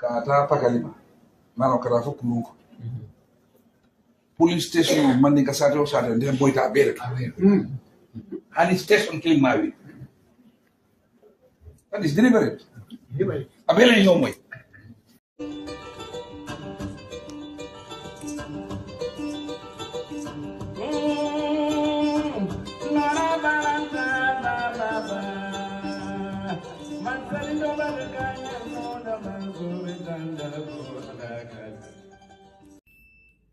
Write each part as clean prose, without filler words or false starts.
Kata pakalima. Mano karafu kulungu. Police station mandi kasate o sate ndem boyta abere. Hani station kili mawi. That is deliberate. Abele no moy.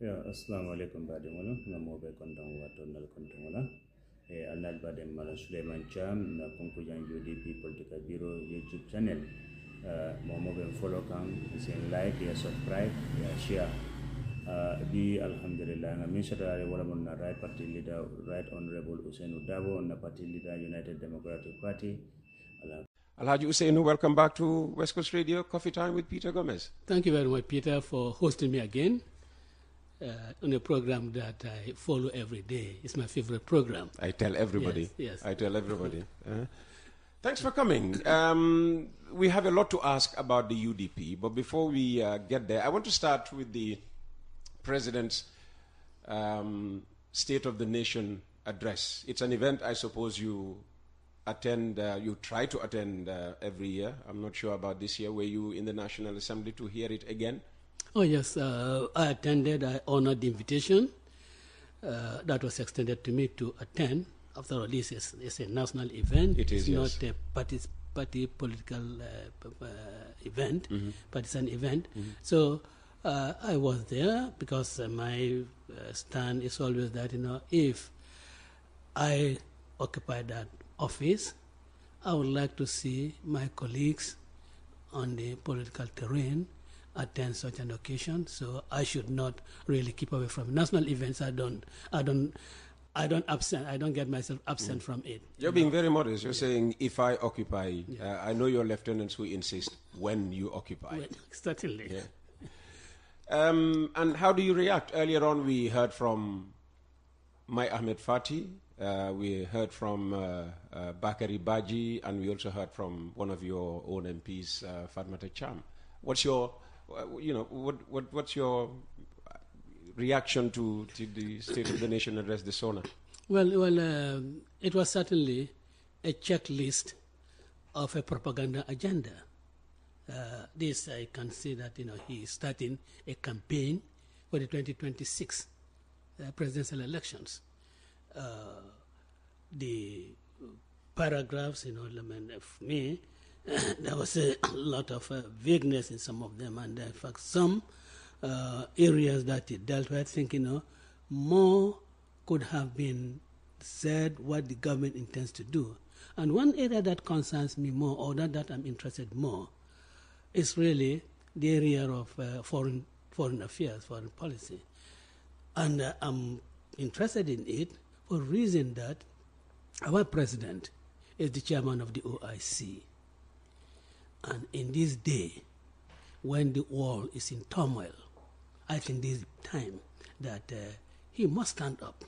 Ya, assalamu alaikum badimolo namo be kontan wato nal kontan wala e anal badem mala Suleiman Cham na Kunkujang UDP Political Bureau YouTube channel mo be follow kan sen like ya subscribe ya share bi alhamdulillah na min shada wala mon na right party leader right honorable Usainu Dabo na party leader United Democratic Party. Alhaji Usainu, welcome back to West Coast Radio Coffee Time with Peter Gomez. Thank you very much, Peter, for hosting me again on a program that I follow every day. It's my favorite program. I tell everybody. Yes. I tell everybody. Thanks for coming. We have a lot to ask about the UDP, but before we get there, I want to start with the President's State of the Nation address. It's an event I suppose you attend, you try to attend every year. I'm not sure about this year. Were you in the National Assembly to hear it again? Oh, yes. I attended. I honored the invitation that was extended to me to attend. After all, this is a national event. It is, it's not a party political event, but it's an event. So I was there because my stand is always that, if I occupy that office, I would like to see my colleagues on the political terrain attend such an occasion. So I should not really keep away from national events. I don't get myself absent from it. You're being very modest. You're saying, if I occupy, I know your lieutenants who insist when you occupy. Well, certainly. Yeah. And how do you react? Earlier on, we heard from Mai Ahmed Fati, we heard from Bakari Baji, and we also heard from one of your own MPs, Fatmata Cham. What's your, what's your reaction to the State of the Nation address, the SONA? Well, it was certainly a checklist of a propaganda agenda. This, I can see that, he is starting a campaign for the 2026 presidential elections. The paragraphs, for me, there was a lot of vagueness in some of them, and in fact, some areas that it dealt with, I think, more could have been said what the government intends to do. And one area that concerns me more, or that I'm interested more, is really the area of foreign affairs, foreign policy. And I'm interested in it for the reason that our president is the chairman of the OIC. And in this day, when the world is in turmoil, I think this is the time that he must stand up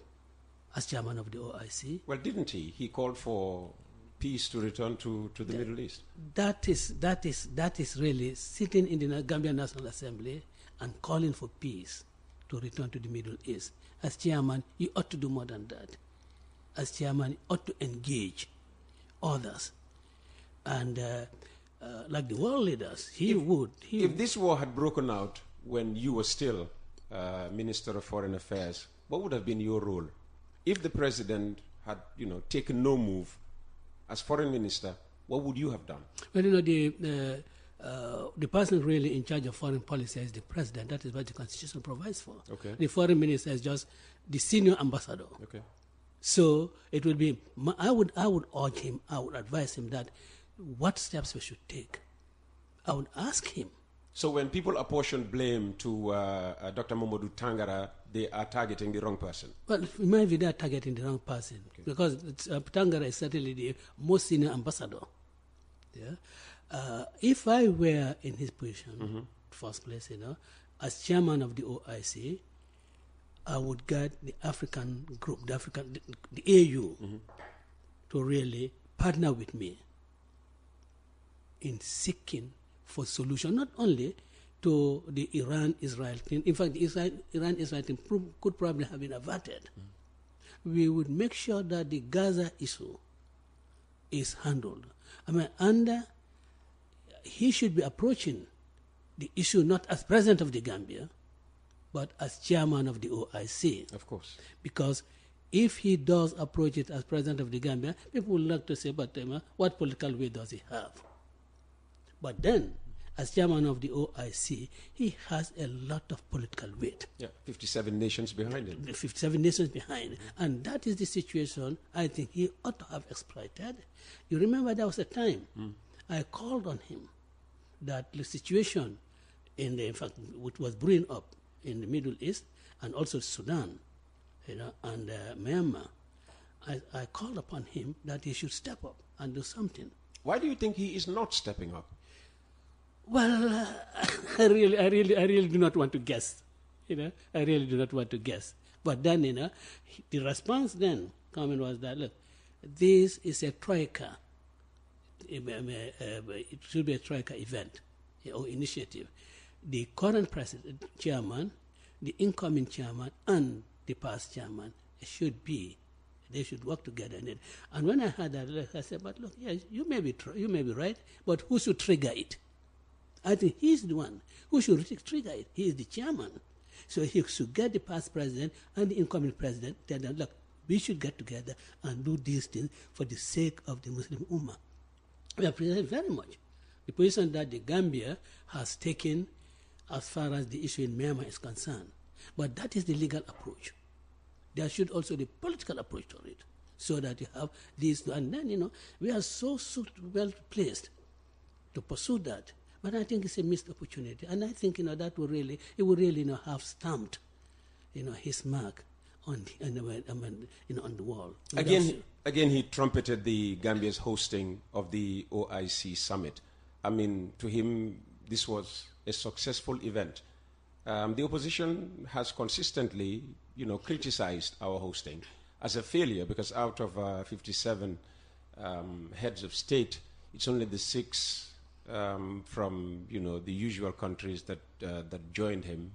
as chairman of the OIC. Well, didn't he? He called for peace to return to the Middle East. That is really sitting in the Gambia National Assembly and calling for peace to return to the Middle East. As chairman, you ought to do more than that. As chairman, you ought to engage others. And like the world leaders, If this war had broken out when you were still Minister of Foreign Affairs, what would have been your role? If the president had, taken no move as foreign minister, what would you have done? Well, the person really in charge of foreign policy is the president. That is what the Constitution provides for. Okay. The foreign minister is just the senior ambassador. Okay. So it would be. I would urge him. I would advise him that what steps we should take. I would ask him. So when people apportion blame to Dr. Momodou Tangara, they are targeting the wrong person. Well, in my view, they are targeting the wrong person, because Tangara is certainly the most senior ambassador. Yeah. If I were in his position, first place, as chairman of the OIC, I would get the African group, the AU, to really partner with me in seeking for solution, not only to the Iran-Israel thing. In fact, the Iran-Israel thing could probably have been averted. We would make sure that the Gaza issue is handled. He should be approaching the issue not as president of the Gambia, but as chairman of the OIC. Of course. Because if he does approach it as president of the Gambia, people will like to say, but what political weight does he have? But then, as chairman of the OIC, he has a lot of political weight. Yeah, 57 nations behind him. 57 nations behind. And that is the situation I think he ought to have exploited. You remember there was a time I called on him that the situation in fact, which was brewing up in the Middle East and also Sudan, and Myanmar, I called upon him that he should step up and do something. Why do you think he is not stepping up? Well, I really do not want to guess. I really do not want to guess. But then, the response then coming was that, look, this is a troika. It should be a troika event or initiative. The current president, chairman, the incoming chairman, and the past chairman they should work together in it. And when I heard that, I said, but look, yes, you may be right, but who should trigger it? I think he's the one who should trigger it. He is the chairman. So he should get the past president and the incoming president, tell them, look, we should get together and do these things for the sake of the Muslim Ummah. We appreciate very much the position that the Gambia has taken as far as the issue in Myanmar is concerned. But that is the legal approach. There should also be political approach to it, so that you have these, and then, we are so well placed to pursue that. But I think it's a missed opportunity, and I think that will really have stamped, his mark on the wall. Again, he trumpeted the Gambia's hosting of the OIC summit. I mean, to him, this was a successful event. The opposition has consistently, criticized our hosting as a failure, because out of 57 heads of state, it's only the 6 from the usual countries that joined him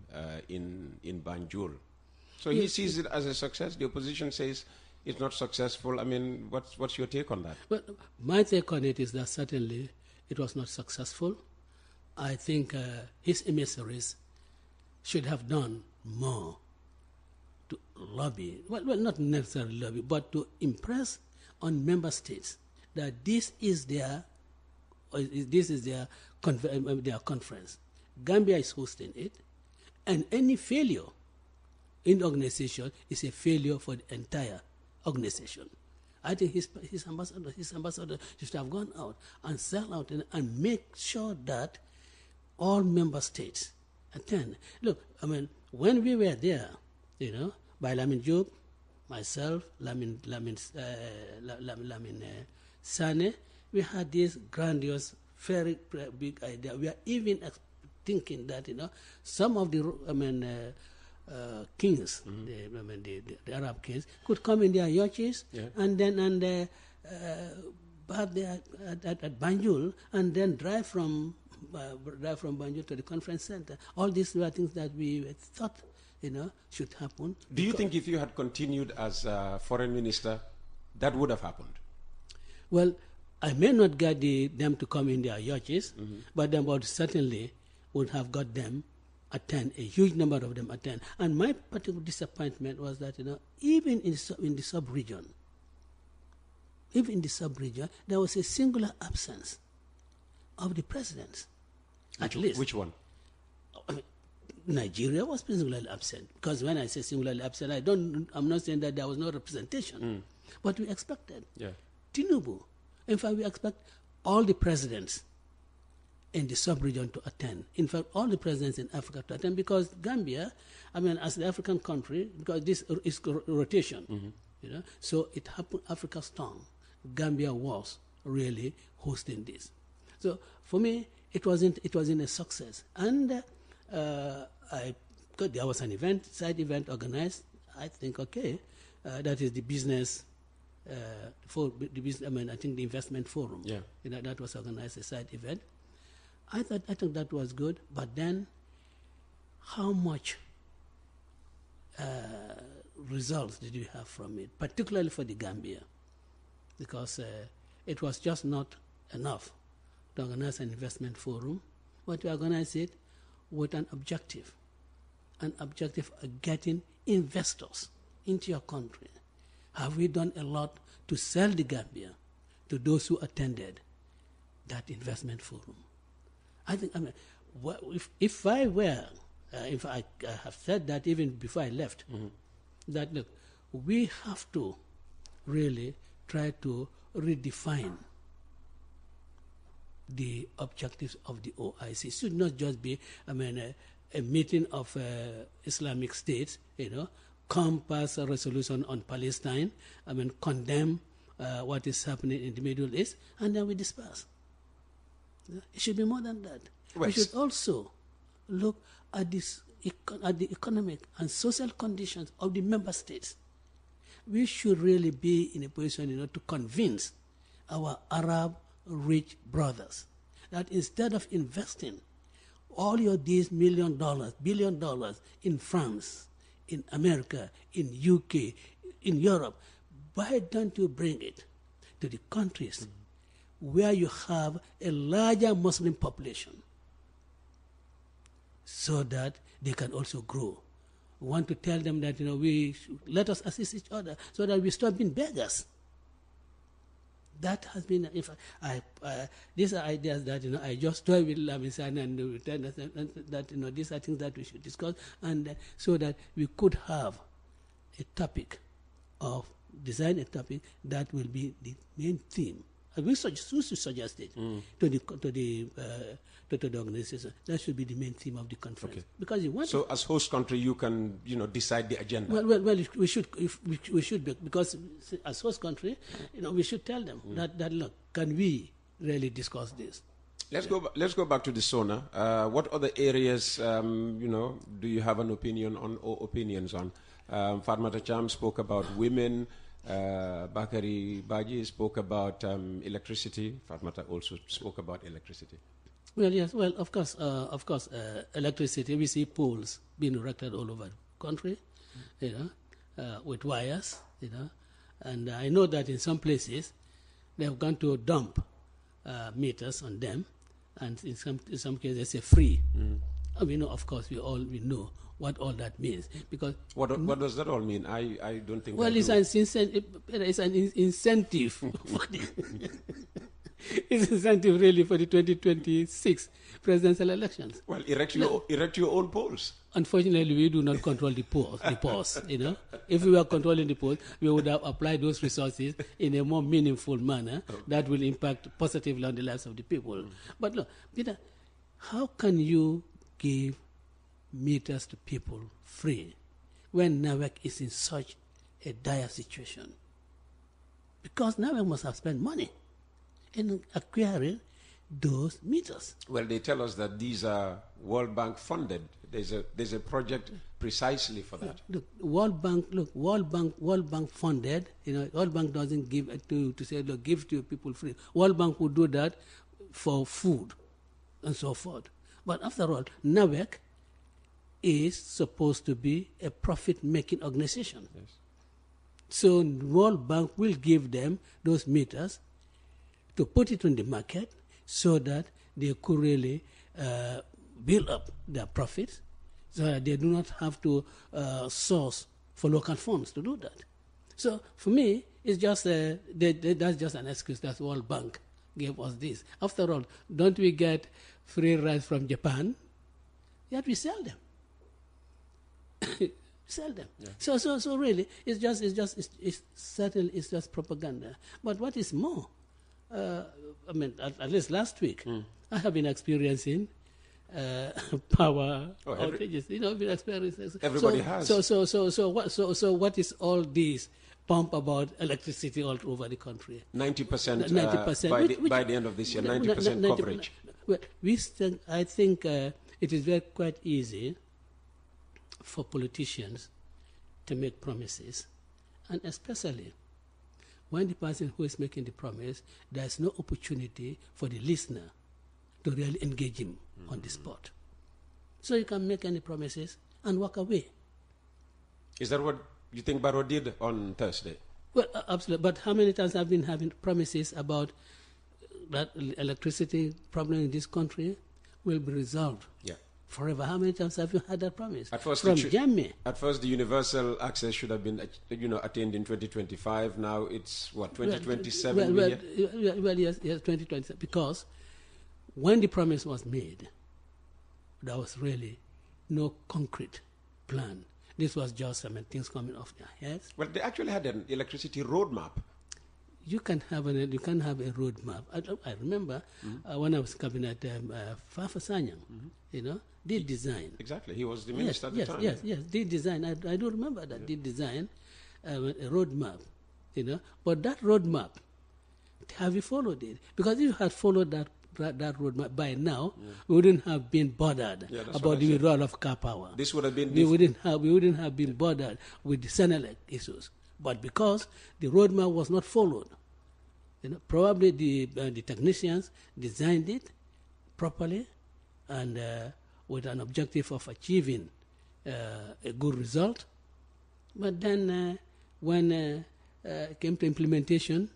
in Banjul. So he sees it as a success. The opposition says it's not successful. I mean, what's your take on that? Well, my take on it is that certainly it was not successful. I think his emissaries should have done more to lobby, well, not necessarily lobby, but to impress on member states that this is their conference. Gambia is hosting it, and any failure in the organization is a failure for the entire organization. I think his ambassador should have gone out and sell out and make sure that all member states attend. Look, when we were there, by Lamin Job, myself, Lamin Sane, we had this grandiose, very big idea. We are even thinking that some of the kings, the Arab kings, could come in their yachts and bath there at Banjul, and then drive from Banjul to the conference center. All these were things that we thought should happen. Do you think if you had continued as foreign minister, that would have happened? Well, I may not get them to come in their yachts, but certainly would have got them attend, a huge number of them attend. And my particular disappointment was that, even in the sub-region, there was a singular absence of the presidents. Which one? Nigeria was singularly absent. Because when I say singularly absent, I'm not saying that there was no representation. But we expected. Yeah. Tinubu. In fact, we expect all the presidents in the sub-region to attend. In fact, all the presidents in Africa to attend, because Gambia, as the African country, because this is rotation, so it happened Africa's tongue. Gambia was really hosting this. So for me, it wasn't a success. And there was an side event organized. I think, that is the business. I think the investment forum. Yeah. That was organized, a side event. I thought that was good, but then how much results did you have from it, particularly for the Gambia? Because it was just not enough to organize an investment forum, but to organize it with an objective of getting investors into your country. Have we done a lot to sell the Gambia to those who attended that investment forum? I think, if I have said that even before I left, that look, we have to really try to redefine the objectives of the OIC. It should not just be, a meeting of Islamic states, come pass a resolution on Palestine, condemn what is happening in the Middle East, and then we disperse. It should be more than that. We should also look at the economic and social conditions of the member states. We should really be in a position, to convince our Arab-rich brothers that instead of investing all these $1 million, $billion in France, in America, in UK, in Europe, why don't you bring it to the countries where you have a larger Muslim population so that they can also grow? We want to tell them that, let us assist each other so that we stop being beggars. That has been, these are ideas that, I just toy with Lamisan and that, these are things that we should discuss, and so that we could have a topic design a topic that will be the main theme. We should suggest it to the organization. That should be the main theme of the conference. Okay. Because you want. So, as host country, you can, decide the agenda. Well, we should be, because as host country, we should tell them that look, can we really discuss this? Let's go back to the SONA. What other areas, do you have an opinion on or opinions on? Fatmata Cham spoke about women. Bakari Baji spoke about electricity. Fatmata also spoke about electricity. Well, yes. Well, of course, electricity. We see poles being erected all over the country, with wires, and I know that in some places they have gone to dump meters on them, and in some cases they say free. And we know, of course, we know what all that means, because what does that all mean? I don't think. Well, it's an incentive for it's incentive really for the 2026 presidential elections. Well, erect your own polls. Unfortunately, we do not control the polls. If we were controlling the polls, we would have applied those resources in a more meaningful manner that will impact positively on the lives of the people. But look, Peter, how can you give meters to people free when NAWEC is in such a dire situation? Because NAWEC must have spent money in acquiring those meters. Well, they tell us that these are World Bank funded. There's a project precisely for that. Look, World Bank funded. World Bank doesn't give to say, look, give to people free. World Bank would do that for food and so forth. But after all, NAWEC is supposed to be a profit-making organization. Yes. So World Bank will give them those meters to put it on the market so that they could really build up their profits, so that they do not have to source for local funds to do that. So for me, it's just that's just an excuse that World Bank gave us this. After all, don't we get free rice from Japan? Yet we sell them. Sell them. Yeah. So really, it's just propaganda. But what is more, at least last week, I have been experiencing power outages. Been experiencing. Everybody has. So what is all this pump about electricity all over the country? 90%. By the end of this year, 90% coverage. Well, I think it is quite easy for politicians to make promises, and especially when the person who is making the promise, there is no opportunity for the listener to really engage him on the spot. So you can make any promises and walk away. Is that what you think Barrow did on Thursday? Well, absolutely. But how many times have been having promises about that electricity problem in this country will be resolved forever? How many times have you had that promise? At first, from Gambia? At first, the universal access should have been, attained in 2025. Now it's what, 2027? Well, yes, 2027. Because when the promise was made, there was really no concrete plan. This was just things coming off their heads. Well, they actually had an electricity roadmap. You can have a roadmap. I remember when I was cabinet, Fafa Sanyang, did design. Exactly, he was the minister at the time. Yes, did design. I do remember that did design a roadmap, But that roadmap, have you followed it? Because if you had followed that roadmap by now, we wouldn't have been bothered about the withdrawal of car power. This would have been we wouldn't have been bothered with the Senelec issues. But because the roadmap was not followed, probably the technicians designed it properly and with an objective of achieving a good result. But then when it came to implementation,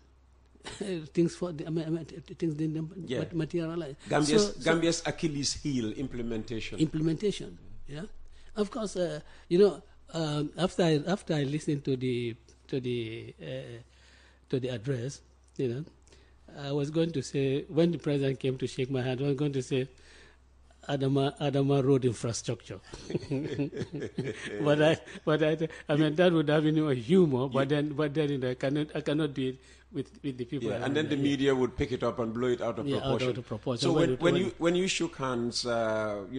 things didn't materialize. Gambia's Achilles heel, implementation. Implementation, yeah. Of course, after I listened to the address, I was going to say, when the president came to shake my hand, I was going to say, Adama road infrastructure. but that would have been a humor. But then I cannot do it with the people. Yeah, and then the media would pick it up and blow it out of proportion. Out of proportion. So when you shook hands, what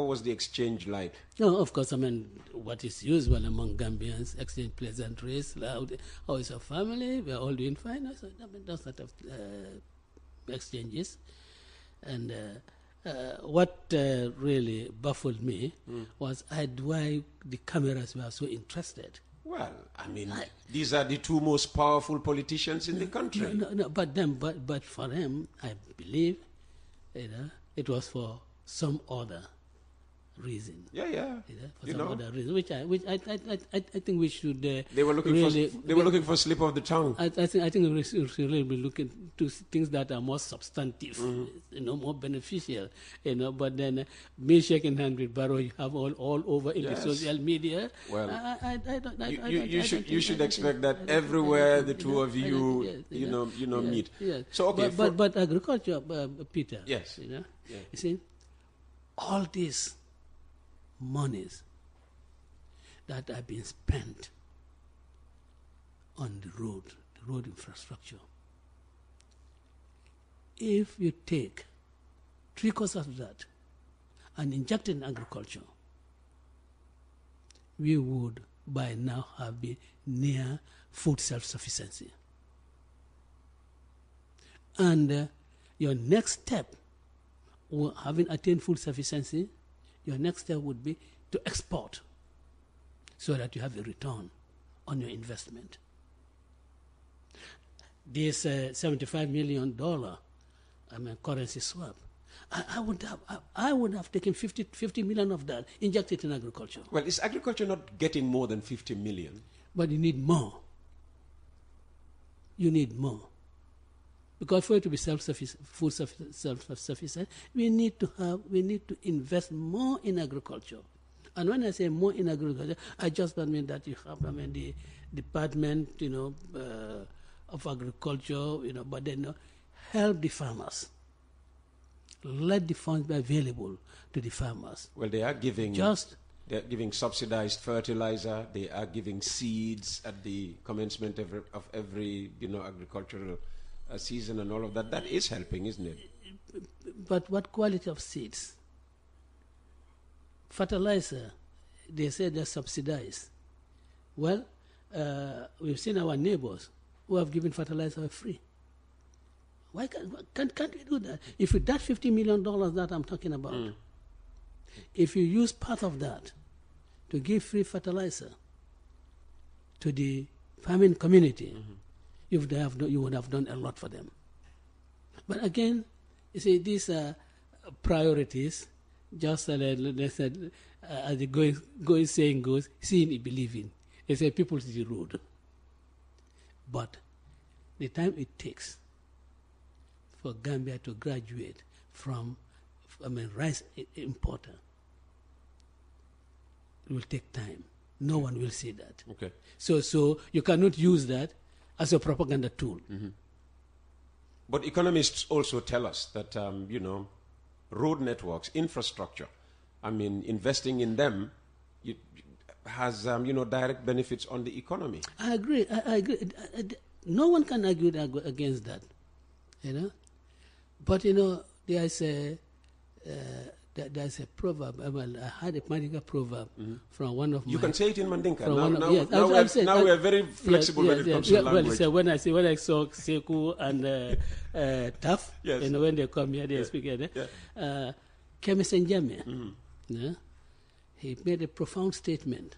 was the exchange like? No, of course. What is usual among Gambians, exchange pleasantries. How is your family? We're all doing fine. So, those sort of exchanges, and. What really baffled me was why the cameras were so interested. Well, these are the two most powerful politicians in the country. No, but for them, I believe, it was for some other reason. Yeah. For some other reason, which I think we should. They were looking for a slip of the tongue. I think we should really be looking to things that are more substantive, more beneficial, But then me shaking hands with Barrow, you have all over in the social media. Well, you should expect that everywhere the two of you, meet. Yes. So okay, but agriculture, Peter. Yes. You see, all these monies that have been spent on the road infrastructure. If you take 3/4 of that and inject it in agriculture, we would by now have been near food self-sufficiency. And your next step, having attained food sufficiency, your next step would be to export so that you have a return on your investment. This $75 million currency swap, I would have taken 50 million of that, injected in agriculture. Well, is agriculture not getting more than 50 million? But you need more. Because for it to be food self-sufficient, we need to invest more in agriculture. And when I say more in agriculture, I just don't mean that you have the department, of agriculture, but then help the farmers. Let the funds be available to the farmers. Well, they are giving subsidized fertilizer. They are giving seeds at the commencement of every agricultural season and all of that. That is helping, isn't it? But what quality of seeds? Fertilizer, they say they're subsidized. Well, we've seen our neighbors who have given fertilizer free. Why can't we do that? If that $50 million that I'm talking about, if you use part of that to give free fertilizer to the farming community, you would have done a lot for them. But again, you see, these priorities, just they said, as the going saying goes, seeing is believing. They say people see the road. But the time it takes for Gambia to graduate from, rice importer, it will take time. No one will see that. Okay. So you cannot use that as a propaganda tool. Mm-hmm. But economists also tell us that, road networks, infrastructure, investing in them has, direct benefits on the economy. I agree. No one can argue against that, But, there's a proverb. I had a Mandinka proverb from one of my... You can say it in Mandinka. Now we are very flexible when it comes to language. Well, when I saw Seku and Taf, when they come here, they speak here. Kemis Njame, he made a profound statement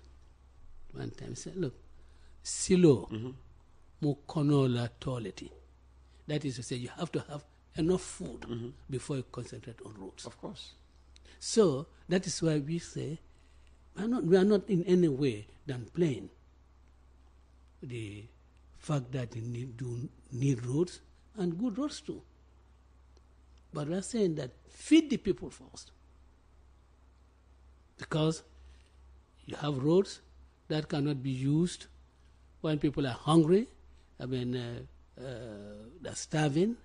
one time. He said, look, silo mukonola toileti. That is to say, you have to have enough food before you concentrate on roads. Of course. So that is why we say we are not in any way downplaying the fact that you need roads and good roads too. But we are saying that feed the people first, because you have roads that cannot be used when people are hungry. They're starving.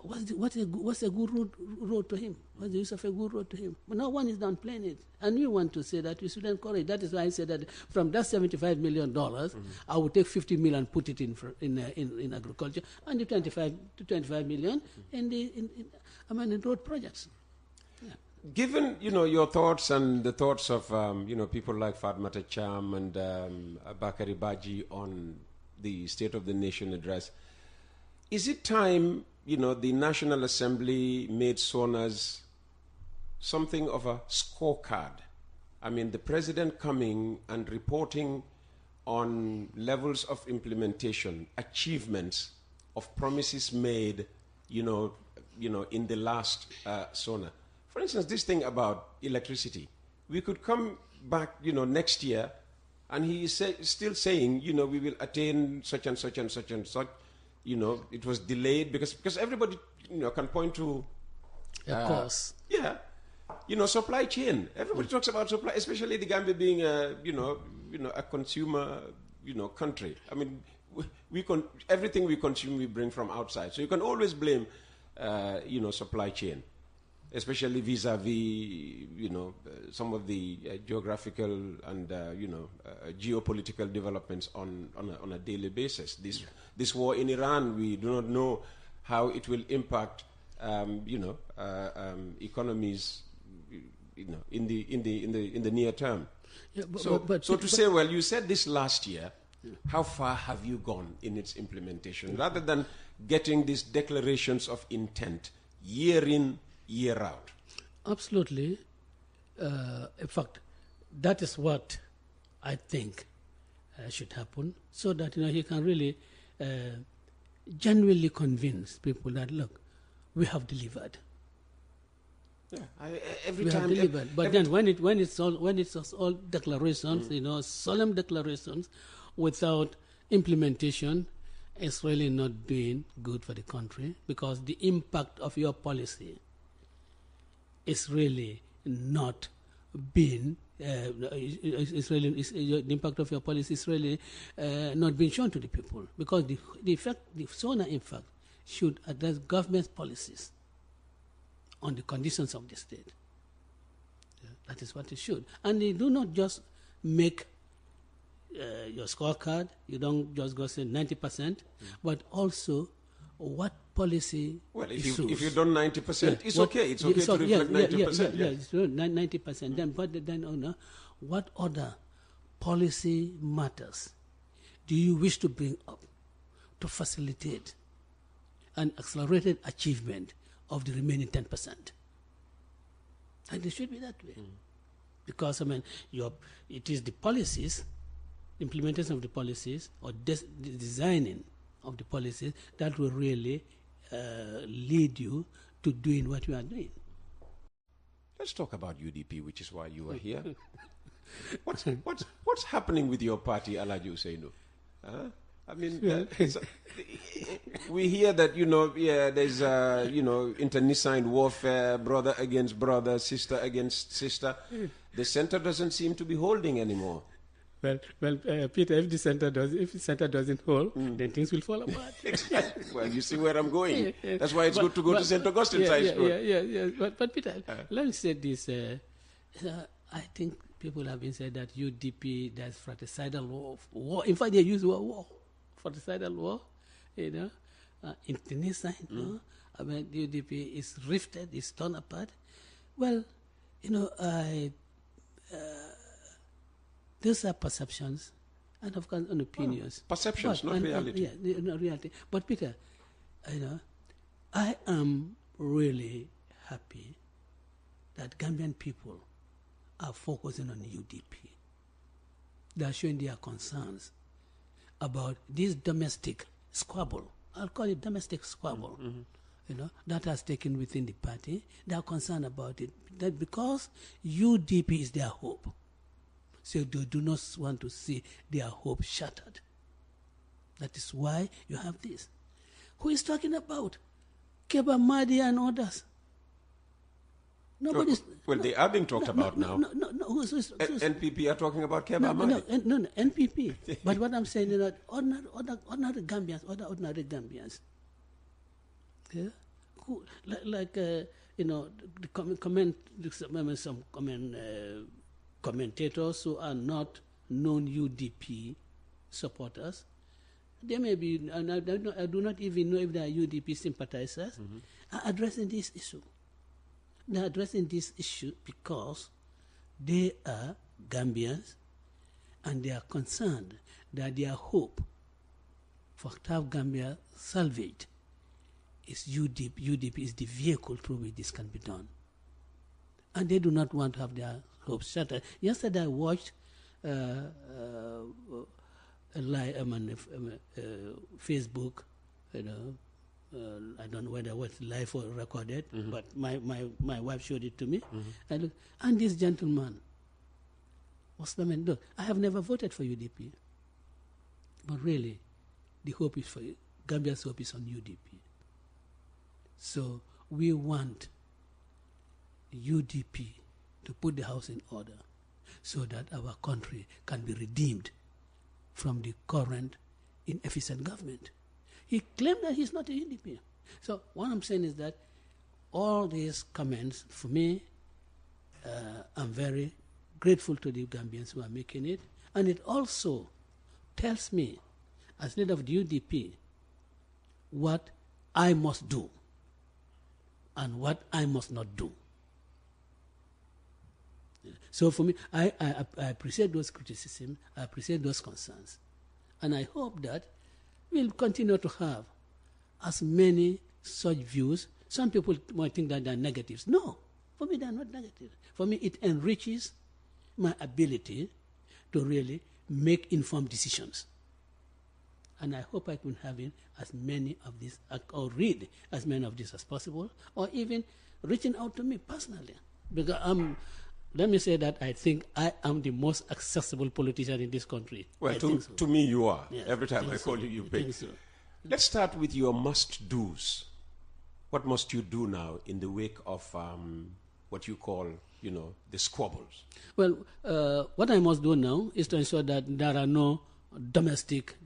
What's a good road to him? What's the use of a good road to him? But no one is downplaying it. And we want to say that we should encourage. That is why I said that from that $75 million, I would take 50 million and put it in agriculture, and the 25 million in road projects. Yeah. Given, your thoughts and the thoughts of, people like Fatmata Cham and Bakari Baji on the State of the Nation address, is it time, the National Assembly made SONAs something of a scorecard? The president coming and reporting on levels of implementation, achievements of promises made, in the last SONA. For instance, this thing about electricity. We could come back, next year, and he is still saying, we will attain such and such and such and such. It was delayed because everybody, can point to... Of course. Yeah. Supply chain. Everybody talks about supply, especially the Gambia being a consumer, country. Everything we consume, we bring from outside. So you can always blame, supply chain, especially vis-a-vis, some of the geographical and, geopolitical developments on a daily basis. This war in Iran, we do not know how it will impact, economies, in the near term. Yeah, well, you said this last year. How far have you gone in its implementation, rather than getting these declarations of intent year in, year out? Absolutely. In fact, that is what I think should happen, so that he can really genuinely convince people that, look, we have delivered. Yeah, have delivered. But then when it's all declarations, solemn declarations, without implementation, it's really not doing good for the country, because the impact of your policy is really not being. The impact of your policy is really not being shown to the people, because the SONA, in fact, should address government policies on the conditions of the state. Yeah, that is what it should. And they do not just make your scorecard. You don't just go say 90%, but also what policy. Well, if you've done 90%, it's okay. It's okay to reflect 90%. Yeah, it's 90%. Then, what other policy matters do you wish to bring up to facilitate an accelerated achievement of the remaining 10%? And it should be that way. Because, it is the policies, implementation of the policies, or the designing of the policies that will really lead you to doing what you are doing. Let's talk about UDP, which is why you are here. What's happening with your party, Alhaji Usainu? Huh? I mean, we hear that, there's, internecine warfare, brother against brother, sister against sister. The center doesn't seem to be holding anymore. Well, Peter, if the center doesn't hold, then things will fall apart. Exactly. Well, you see where I'm going. That's why it's good to go to St. Augustine's High School. Yeah. But Peter, let me say this. I think people have been saying that UDP, there's fratricidal war. In fact, they use war. Fratricidal war, internecine, I mean, UDP is rifted, is torn apart. Well, those are perceptions and, of course, opinions. Perceptions, not reality. Not reality. But, Peter, I am really happy that Gambian people are focusing on UDP. They are showing their concerns about this domestic squabble. I'll call it domestic squabble. That has taken within the party. They are concerned about it. That because UDP is their hope. So they do not want to see their hope shattered. That is why you have this. Who is talking about? Keba Mahdi and others. Nobody's. Well, they are being talked about now. No. Who's NPP are talking about Keba Mahdi. No, NPP. But what I'm saying is that ordinary Gambians. Okay? Who, some commentators who are not known UDP supporters. They may be, and I do not even know if they are UDP sympathizers, are addressing this issue. They are addressing this issue because they are Gambians and they are concerned that their hope for to have Gambia salvaged is UDP. UDP is the vehicle through which this can be done. And they do not want to have their hopes shattered. Yesterday I watched Facebook, I don't know whether it was live or recorded, but my wife showed it to me. And this gentleman was lamenting, look, I have never voted for UDP, but really, the hope is for Gambia's hope is on UDP. So we want UDP to put the house in order so that our country can be redeemed from the current inefficient government. He claimed that he's not a UDP. So what I'm saying is that all these comments, for me, I'm very grateful to the Gambians who are making it. And it also tells me, as leader of the UDP, what I must do and what I must not do. So for me, I appreciate those criticisms, I appreciate those concerns. And I hope that we'll continue to have as many such views. Some people might think that they're negatives. No, for me they're not negative. For me it enriches my ability to really make informed decisions. And I hope I can have as many of these, or read as many of these as possible, or even reaching out to me personally. Because let me say that I think I am the most accessible politician in this country. Well, to me you are. Yes, every time I call you, you pay. So. Let's start with your must-dos. What must you do now in the wake of what you call, the squabbles? Well, what I must do now is to ensure that there are no domestic,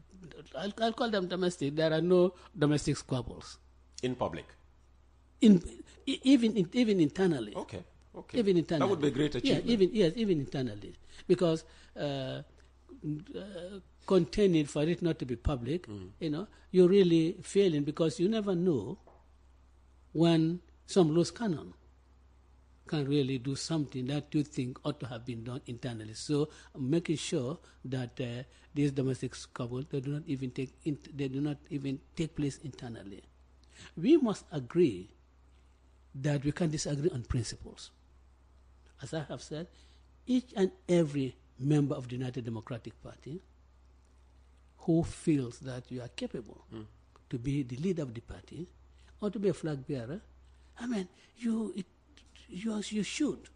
I'll call them domestic, there are no domestic squabbles. In public? Even internally. Okay. Even internally. That would be a great achievement. Even internally. Because containing for it not to be public, you're really failing because you never know when some loose cannon can really do something that you think ought to have been done internally. So making sure that these domestic squabbles, they do not even take place internally. We must agree that we can disagree on principles. As I have said, each and every member of the United Democratic Party who feels that you are capable to be the leader of the party or to be a flag bearer, I mean, you should.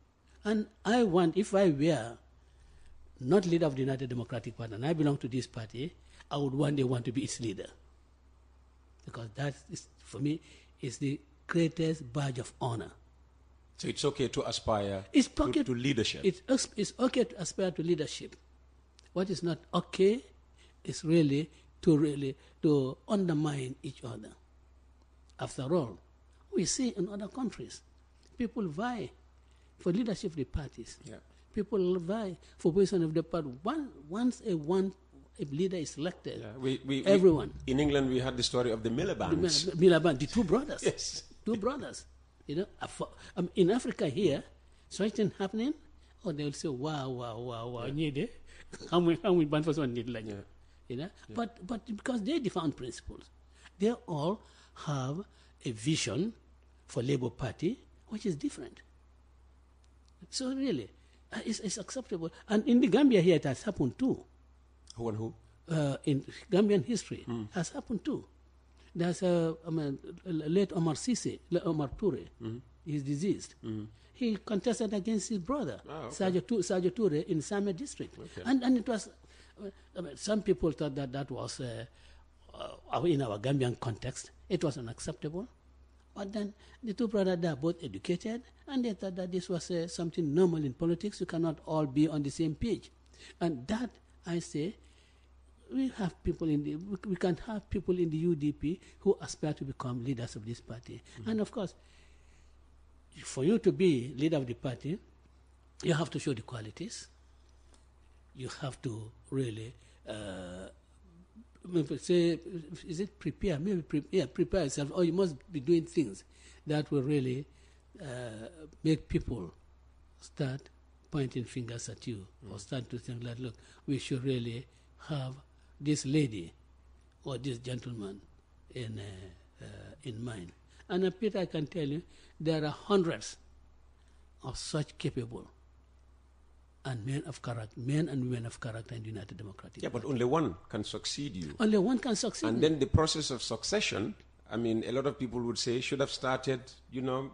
And I want, if I were not leader of the United Democratic Party and I belong to this party, I would one day want to be its leader. Because that is, for me, is the greatest badge of honor. So it's okay to aspire to leadership. It's okay to aspire to leadership. What is not okay is really to undermine each other. After all, we see in other countries, people vie for leadership of the parties. Yeah. People vie for position of the party. Once a leader is elected, everyone. In England, we had the story of the Miliband's. The two brothers. Yes. Two brothers. You know, in Africa here, such thing happening, or they will say, wow, need how many band for someone need like you know? Yeah. But because they defend principles, they all have a vision for Labour Party which is different. So really, it's acceptable. And in the Gambia here, it has happened too. Who and who? In Gambian history, has happened too. There's late Omar Toure, he's deceased. He contested against his brother, Sadio Toure, in Same district. Okay. And it was, some people thought that was, in our Gambian context, it was unacceptable. But then the two brothers, they are both educated, and they thought that this was something normal in politics. You cannot all be on the same page. And that, I say, we can have people in the UDP who aspire to become leaders of this party. And of course, for you to be leader of the party, you have to show the qualities. You have to really say, is it prepare? Maybe prepare yourself, or you must be doing things that will really make people start pointing fingers at you, or start to think like, look, we should really have this lady or this gentleman in mind. And Peter, I can tell you, there are hundreds of such capable and men and women of character in the United Democratic Party. But only one can succeed you. Only one can succeed. And then the process of succession, I mean, a lot of people would say should have started,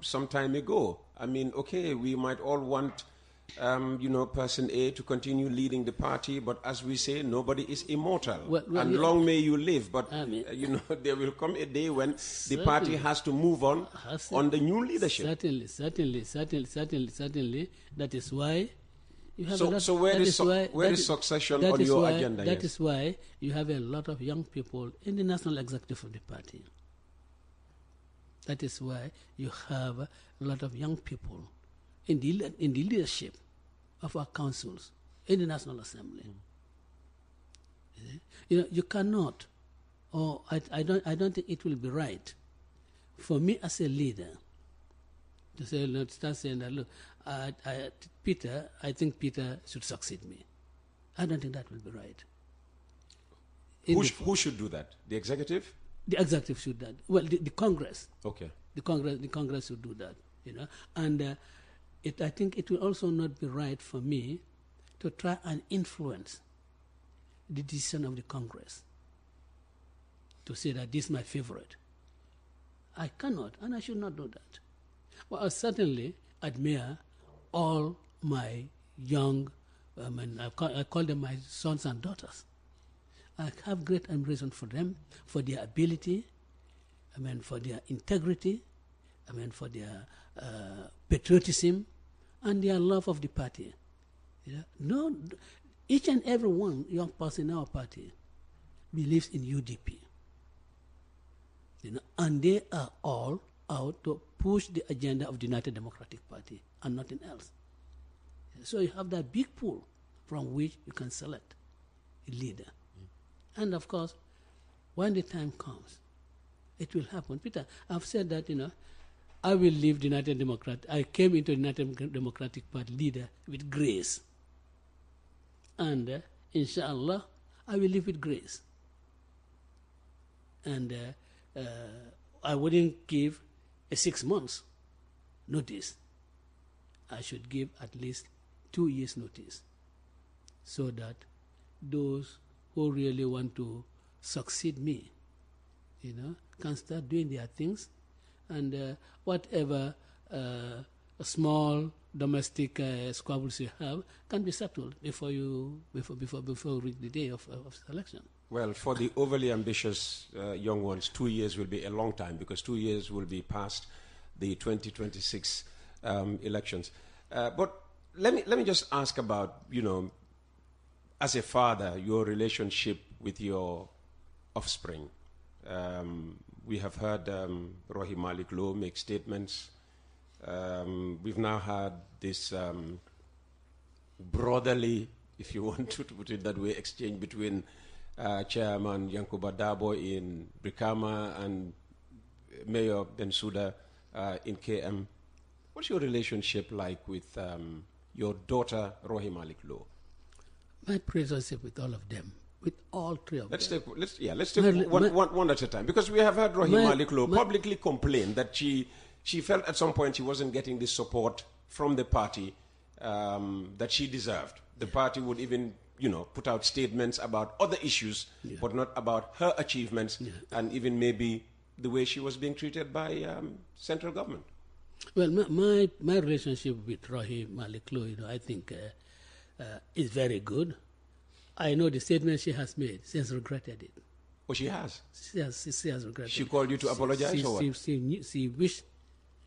some time ago. I mean, okay, we might all want, person A to continue leading the party, but as we say, nobody is immortal. Long may you live, but, there will come a day when the party has to move on the new leadership. Certainly. That is why you have where is succession on your agenda? That is why you have a lot of young people in the national executive of the party. That is why you have a lot of young people in the leadership of our councils in the National Assembly. You cannot, or I don't think it will be right for me as a leader to say, let's start saying that, look, Peter, I think Peter should succeed me. I don't think that will be right. Who should do that? The executive? The executive should do that. Well, the Congress. Okay. The Congress should do that. And I think it will also not be right for me to try and influence the decision of the Congress to say that this is my favorite. I cannot, and I should not do that. Well, I certainly admire all my young, I call them my sons and daughters. I have great admiration for them, for their ability, for their integrity, for their patriotism, and their love of the party. No, each and every one young person in our party believes in UDP. And they are all out to push the agenda of the United Democratic Party and nothing else. So you have that big pool from which you can select a leader. And of course, when the time comes, it will happen. Peter, I've said that, I will leave the United Democratic. I came into the United Democratic Party leader with grace. And inshallah, I will live with grace. And I wouldn't give a 6 months notice. I should give at least 2 years notice, so that those who really want to succeed me, can start doing their things, and whatever small domestic squabbles you have can be settled before you reach the day of selection. Well, for the overly ambitious young ones, 2 years will be a long time, because 2 years will be past the 2026 elections. But let me just ask about, as a father, your relationship with your offspring. We have heard Rohi Malik Low make statements. We've now had this brotherly, if you want to put it that way, exchange between Chairman Yankuba Dabo in Brikama and Mayor Bensouda in KM. What's your relationship like with your daughter, Rohi Malik Low? My relationship with all of them, with all three of them. Let's take one at a time, because we have heard Rohi Malik Low publicly complain that she felt at some point she wasn't getting the support from the party that she deserved. The party would even, put out statements about other issues, but not about her achievements, and even maybe the way she was being treated by central government. Well, my relationship with Rohi Malik Low, I think is very good. I know the statement she has made. She has regretted it. Oh, she has? She has regretted it. She called you to apologize or what? She wished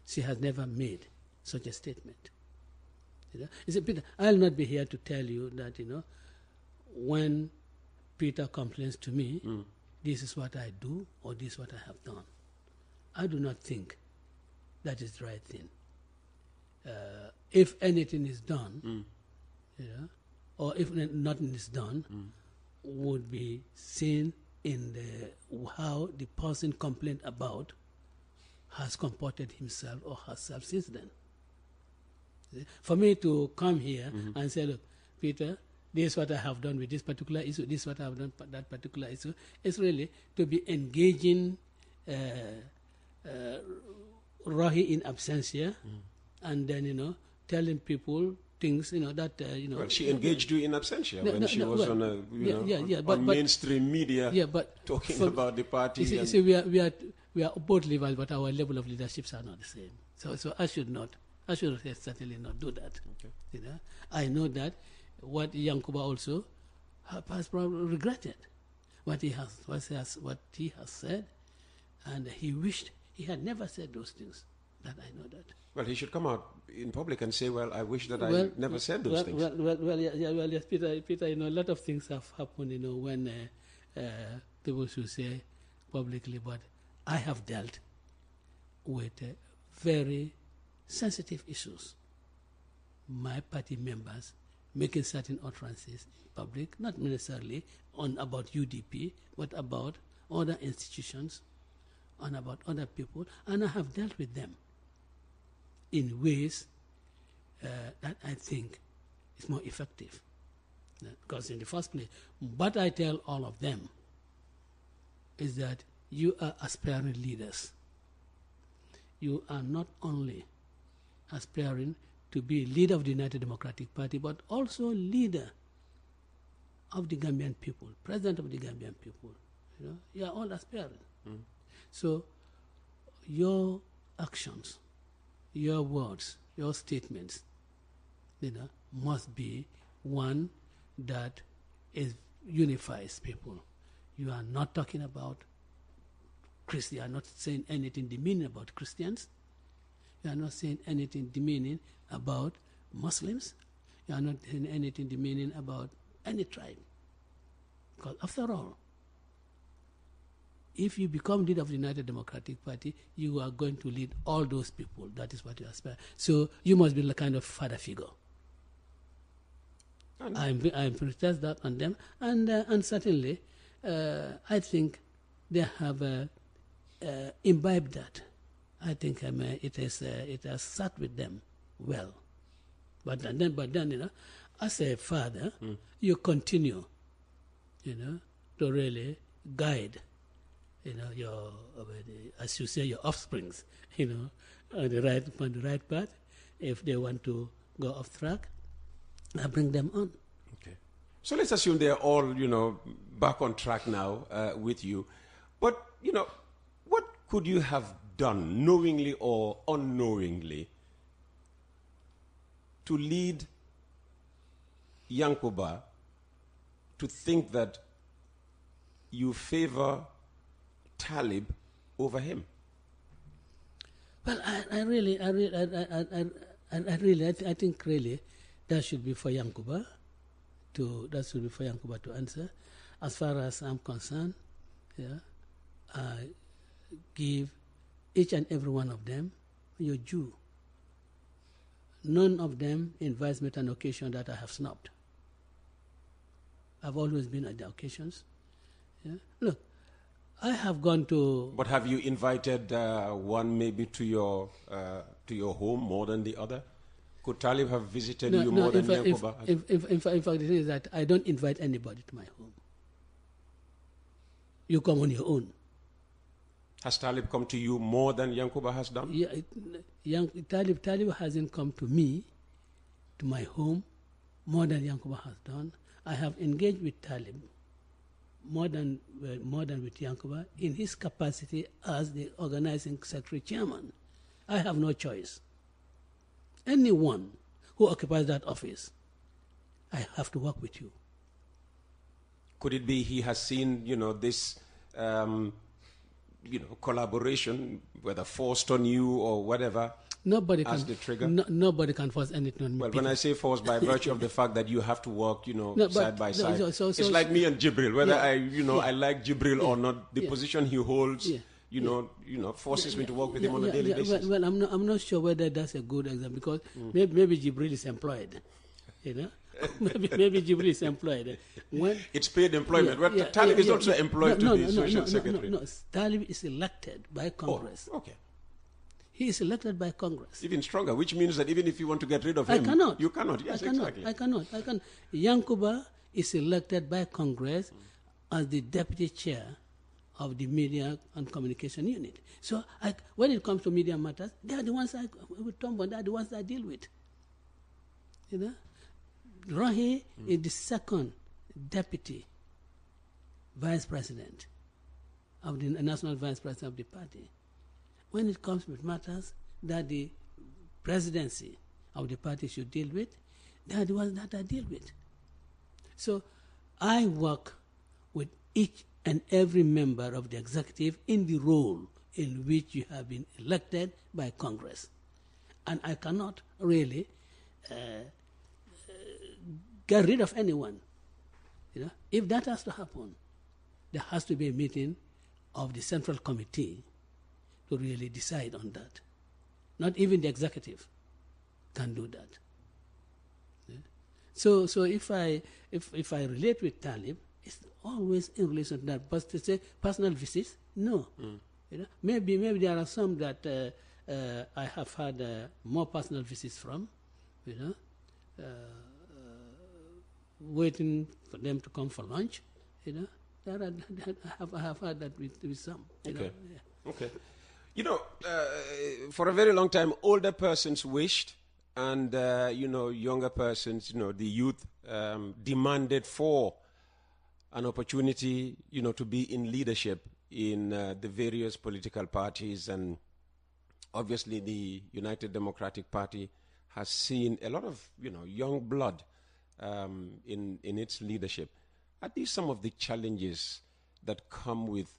she has never made such a statement. You see, Peter, I'll not be here to tell you that, when Peter complains to me, this is what I do or this is what I have done. I do not think that is the right thing. If anything is done, or if nothing is done, would be seen in how the person complained about has comported himself or herself since then. For me to come here and say, look, Peter, this is what I have done with this particular issue, this is what I have done with that particular issue, is really to be engaging Rohi in absentia, and then, telling people things, that, Well, she engaged you in absentia when she was on on mainstream media talking about the party. You see, we are both levels, but our level of leaderships are not the same. So I should certainly not do that. Okay. I know that what Yankuba also has probably regretted what he has said, and he wished he had never said those things. That I know that. Well, he should come out in public and say, "Well, I wish that I never said those things." Yes, Peter. A lot of things have happened. When people should say publicly, but I have dealt with very sensitive issues. My party members making certain utterances in public, not necessarily about UDP, but about other institutions, and about other people, and I have dealt with them in ways that I think is more effective. Because in the first place, what I tell all of them is that you are aspiring leaders. You are not only aspiring to be leader of the United Democratic Party, but also leader of the Gambian people, president of the Gambian people. You are all aspiring. So your actions, your words, your statements, must be one that unifies people. You are not talking about Christians. You are not saying anything demeaning about Christians. You are not saying anything demeaning about Muslims. You are not saying anything demeaning about any tribe. Because after all, if you become leader of the United Democratic Party, you are going to lead all those people. That is what you aspire. So you must be a kind of father figure. I'm protest that on them, and certainly, I think they have imbibed that. I think it has sat with them well. But then, as a father, you continue, to really guide, your, as you say, your offsprings, on the right path. If they want to go off track, I bring them on. Okay. So let's assume they're all, back on track now with you. But, what could you have done, knowingly or unknowingly, to lead Yankuba to think that you favor Talib over him? Well, I think really that should be for Yankuba to answer. As far as I'm concerned, yeah, I give each and every one of them your due. None of them invites me to an occasion that I have snubbed. I've always been at the occasions. Yeah. Look, I have gone to. But have you invited one maybe to your home more than the other? Could Talib have visited you more than Yankuba? In fact, the thing is that I don't invite anybody to my home. You come on your own. Has Talib come to you more than Yankuba has done? Yeah, Talib hasn't come to me, to my home, more than Yankuba has done. I have engaged with Talib more than with Yankuba in his capacity as the organizing secretary chairman. I have no choice. Anyone who occupies that office, I have to work with you. Could it be he has seen, this, collaboration, whether forced on you or whatever, as the trigger? Nobody can force anything on me. Well, when I say forced, by virtue of the fact that you have to work, side by side. It's like me and Jibril. Whether I like Jibril or not, the position he holds, forces me to work with him on a daily basis. Well, I'm not sure whether that's a good example because maybe Jibril is employed, maybe Jibril is employed. It's paid employment. Talib is also employed to be social secretary. No, Talib is elected by Congress. Oh, okay. He is elected by Congress. Even stronger, which means that even if you want to get rid of him, you cannot. Yes, exactly. I cannot. Yankuba is elected by Congress as the deputy chair of the Media and Communication Unit. So when it comes to media matters, they are the ones they are the ones I deal with. Rahi is the second deputy vice president of the national vice president of the party. When it comes with matters that the presidency of the party should deal with, they are the ones that I deal with. So I work with each and every member of the executive in the role in which you have been elected by Congress. And I cannot really get rid of anyone. If that has to happen, there has to be a meeting of the Central Committee to really decide on that. Not even the executive can do that. Yeah. So if I relate with Talib, it's always in relation to that. But to say personal visits, no. Maybe there are some that I have had more personal visits from. Waiting for them to come for lunch. I have had that with some. Okay. Okay. For a very long time, older persons wished, and younger persons, the youth demanded for an opportunity, to be in leadership in the various political parties, and obviously the United Democratic Party has seen a lot of, young blood in its leadership. Are these some of the challenges that come with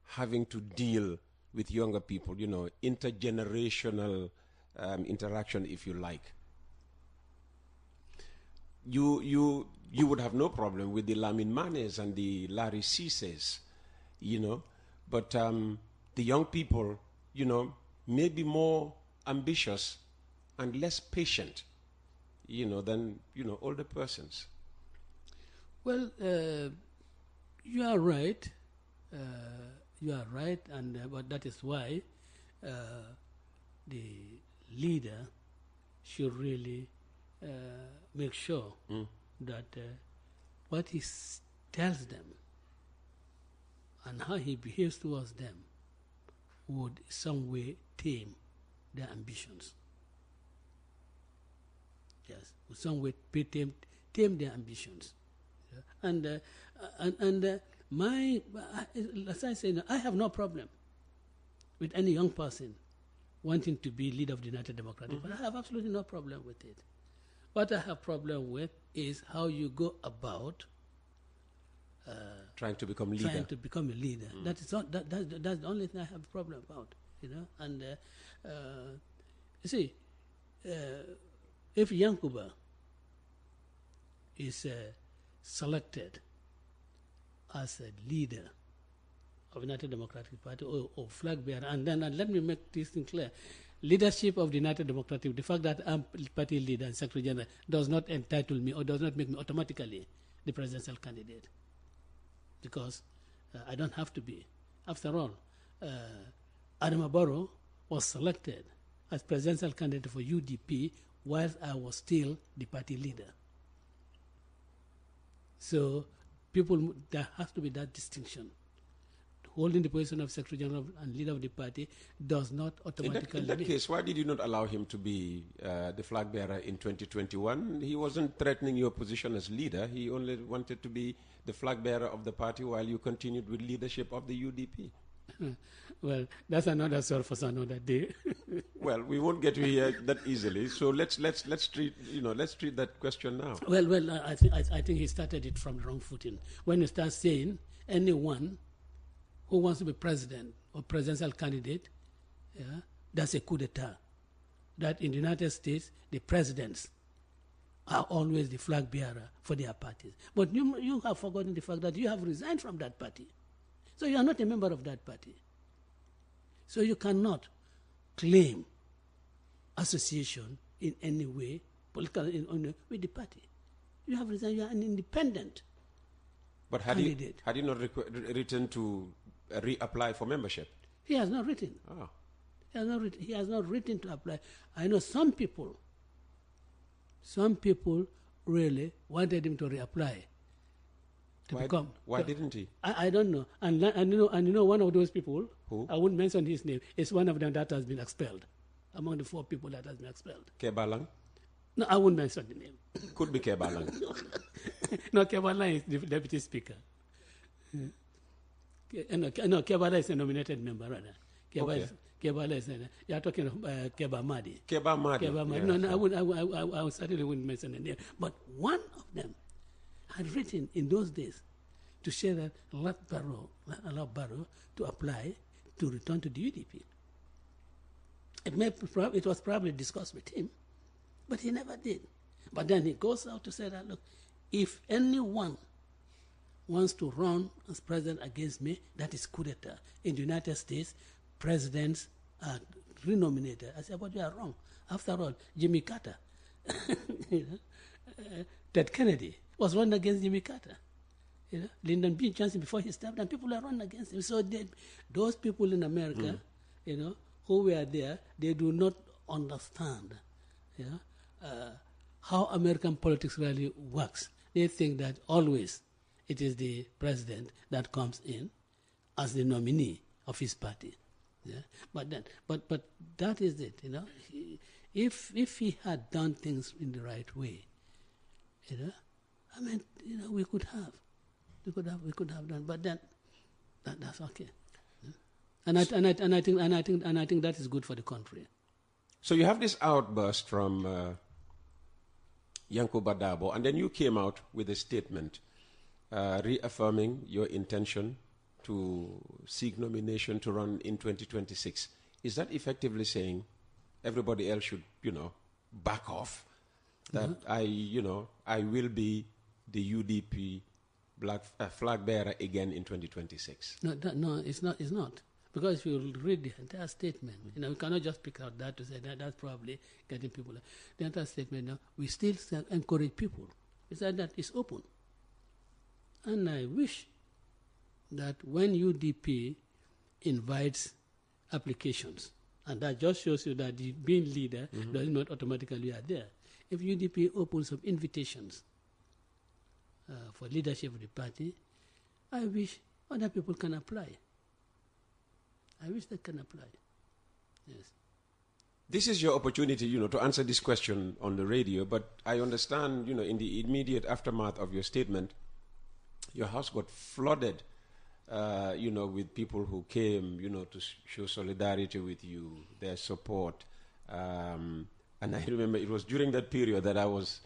having to deal with younger people, intergenerational interaction, if you like? You would have no problem with the Lamin Manes and the Larry Cises, but the young people, may be more ambitious and less patient, than, older persons. Well, you are right. You are right, but that is why the leader should really make sure that what he tells them and how he behaves towards them would in some way tame their ambitions. Yes, in some way tame their ambitions. Yeah. As I say, I have no problem with any young person wanting to be leader of the United Democratic Party. I have absolutely no problem with it. What I have problem with is how you go about trying to become leader. trying to become a leader. That is not, that's the only thing I have a problem about, And you see, if Yankuba is selected as a leader of the United Democratic Party or flag bearer, and let me make this thing clear. Leadership of the United Democratic, the fact that I'm party leader and secretary general does not entitle me or does not make me automatically the presidential candidate, because I don't have to be. After all, Adama Barrow was selected as presidential candidate for UDP while I was still the party leader. So there has to be that distinction. Holding the position of Secretary General and leader of the party does not automatically... In that case, why did you not allow him to be the flag bearer in 2021? He wasn't threatening your position as leader. He only wanted to be the flag bearer of the party while you continued with leadership of the UDP. Well, that's another story for another day. Well, we won't get to here that easily. So let's treat that question now. Well, I think he started it from the wrong footing. When you start saying anyone who wants to be president or presidential candidate, that's a coup d'etat. That in the United States, the presidents are always the flag bearer for their parties. But you have forgotten the fact that you have resigned from that party. So you are not a member of that party. So you cannot claim association in any way, political with the party. You have resigned, you are an independent candidate. Had he not written to reapply for membership? He has not written. Oh. He has not written to apply. I know some people really wanted him to reapply. Why didn't he? I don't know. And you know one of those people, who? I wouldn't mention his name, is one of them that has been expelled, among the 4 people that has been expelled. Kebalang? No, I wouldn't mention the name. Could be Kebalang. No, Kebalang is the deputy speaker. No, Kebala is a nominated member, rather. Kebala is you are talking of Keba Madi. Keba Madi. Yeah, no, I certainly wouldn't mention the name. But one of them had written in those days to say that allow Barrow to apply to return to the UDP. It was probably discussed with him, but he never did. But then he goes out to say that, look, if anyone wants to run as president against me, that is coup d'etat. In the United States, presidents are renominated. I said, but you are wrong. After all, Jimmy Carter, Ted Kennedy was run against Jimmy Carter. Lyndon B. Johnson before he stepped down, people are run against him. So those people in America, who were there, they do not understand, how American politics really works. They think that always it is the president that comes in as the nominee of his party. Yeah? But that is it. If he had done things in the right way, we could have done. But then that's okay. Yeah? And I think that is good for the country. So you have this outburst from Yankuba Dabo, and then you came out with a statement reaffirming your intention to seek nomination to run in 2026. Is that effectively saying everybody else should, back off? That I will be the UDP flag bearer again in 2026? No, it's not. It's not. Because if you read the entire statement, we cannot just pick out that to say that's probably getting people. The entire statement, we still encourage people. We said that it's open. And I wish that when UDP invites applications, and that just shows you that the being leader does not automatically are there. If UDP opens up invitations for leadership of the party, I wish other people can apply. I wish they can apply. Yes. This is your opportunity, to answer this question on the radio, but I understand, in the immediate aftermath of your statement, your house got flooded, with people who came, to show solidarity with you, their support. And I remember it was during that period that I was,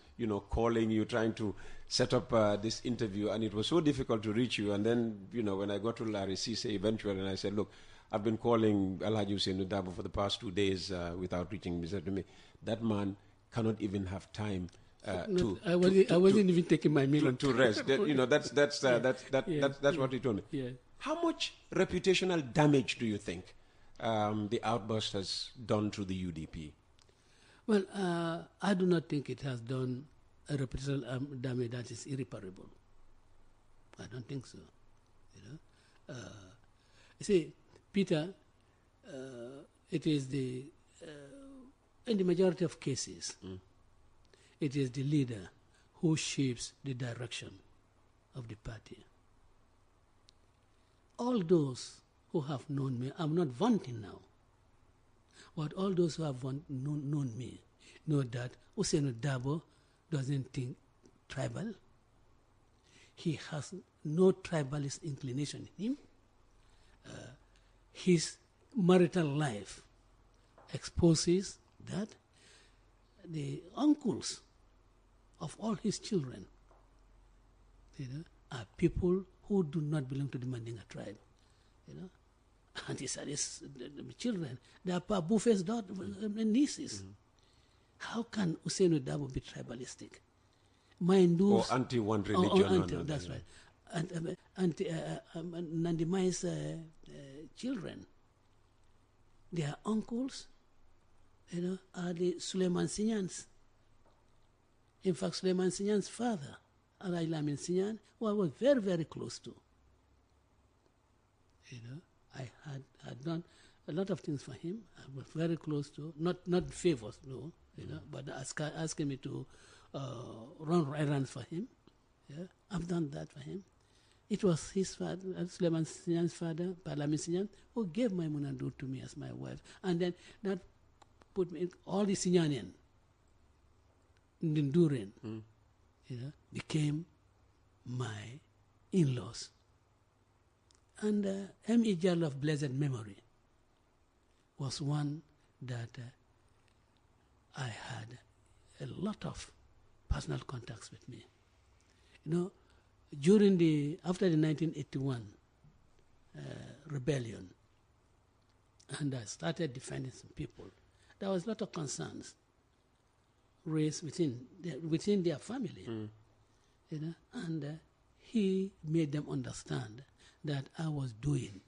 calling you, trying to set up this interview, and it was so difficult to reach you. And then, when I got to Larry Cisse eventually, and I said, look, I've been calling Alhaji Hussein Dabo for the past 2 days without reaching him. He said to me, that man cannot even have time I wasn't even taking my meal to rest. That's what he told me. Yeah. How much reputational damage do you think the outburst has done to the UDP? Well, I do not think it has done a reputational damage that is irreparable. I don't think so. You see, Peter, it is in the majority of cases, it is the leader who shapes the direction of the party. All those who have known me, I'm not vaunting now, but all those who have known me know that Hussein Dabo doesn't think tribal. He has no tribalist inclination in him. His marital life exposes that the uncles of all his children are people who do not belong to the Mandinga tribe. And these are the children. They are Buffet's daughters and nieces. How can Hussein Dabo be tribalistic? Or anti one religion. That's right. And Nandimai's children, their uncles, are the Suleiman Sinyans. In fact, Suleiman Sinyan's father, Alai Lamin Sinyan, who I was very, very close to. I had done a lot of things for him. I was very close to, not favors, no, but asking me to run errands for him. Yeah, I've done that for him. It was his father, Suleiman Sinyan's father, Lamin Sinyan, who gave Maimunandu to me as my wife. And then that put me in all the Sinyanian, Nduren, became my in-laws. And M.E. Jallo of blessed memory was one that I had a lot of personal contacts with me. After the 1981 rebellion, and I started defending some people, there was a lot of concerns raised within their family, and he made them understand that I was doing